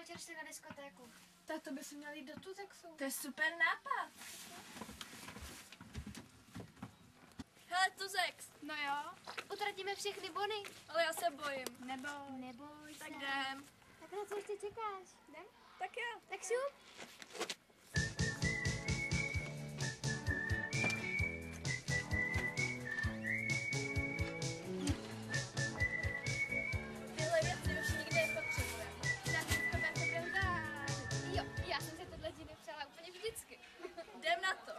večer šli na diskotéku. Tak to by si měl jít do Tuzexu. To je super nápad. Hele, Tuzex. No jo. Utratíme všechny bony. Ale já se bojím. Neboj se. Tak jdem. Tak na co ještě čekáš? Jdem? Tak jo. Tak šup. Tyhle věci už nikdy nepotřebujeme. Na to bude dát. Jo, já jsem si tohle díny přála úplně vždycky. Jdem na to.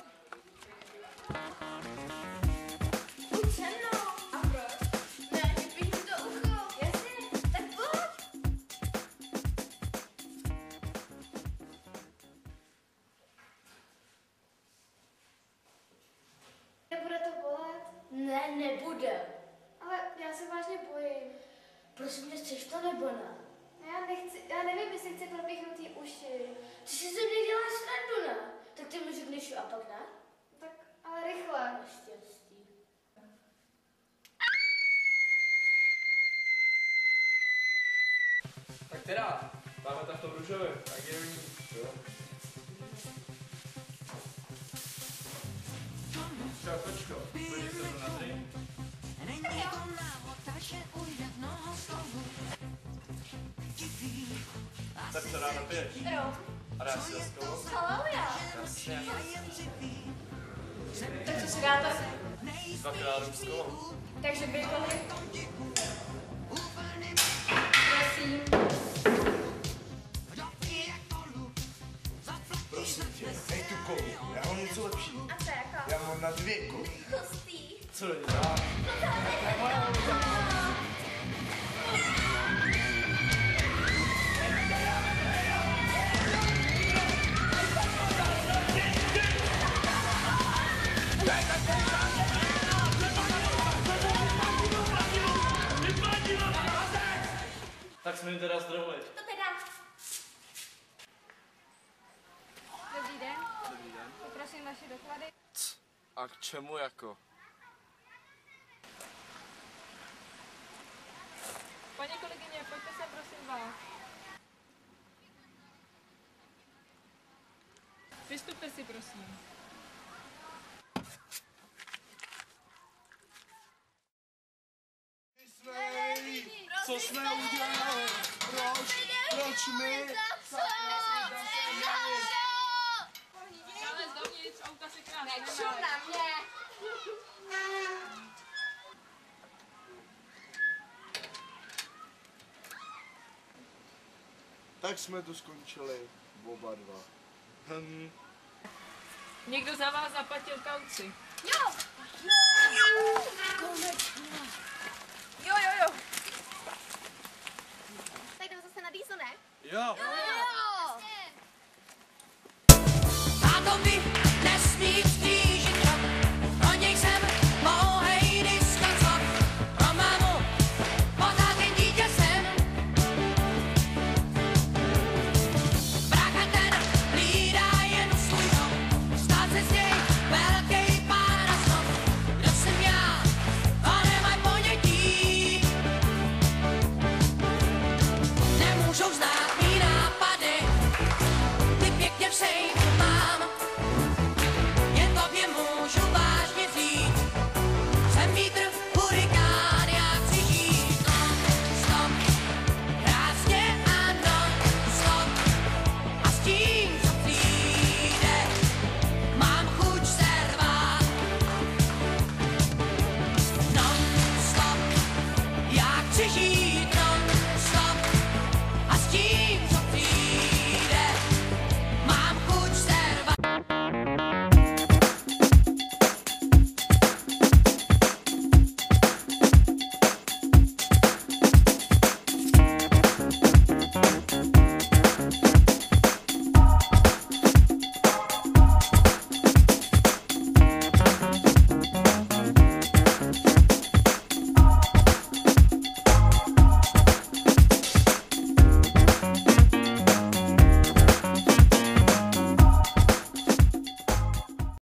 Nebude to bolet? Ne, nebude. Ale já se vážně bojím. Prosím mě, chceš to nebo ne? Já nevím, jestli chci propíchnout jí uši. Ty si ze mě děláš srandu, ne? Tak ty mi řekneš a pak ne? Tak, ale rychle. Naštěstí. Tak teda, máme tam v tom růžovém, tak je jo. Čau, kočko, půjdeš se mnou na drink? Tak co ráno piješ? Jo. A dáš si laskovou? Halleluja. Jasně. Tak co si dáte? Dvakrát růzkovou. Takže bacony. Prosím. Prosím tě, dej tu kolu, já mám něco lepší. A co jako? Já mám na 2 koly. Hustý. Co do děláš? Tak jsme jim teda zdravili. To teda. Dobrý den. Dobrý den. Poprosím vaše doklady. A k čemu jako? Paní kolegyně, pojďte sem, prosím vás. Vystupte si, prosím. Co jsme udělali? Proč my? Ale zevnitř auta si krásně Šup na mě. Tak jsme to skončili, oba dva. Někdo za vás zaplatil kauci. Jo. Jo. Tak jdeme zase na dýzu, ne? Jo. Jo. A to by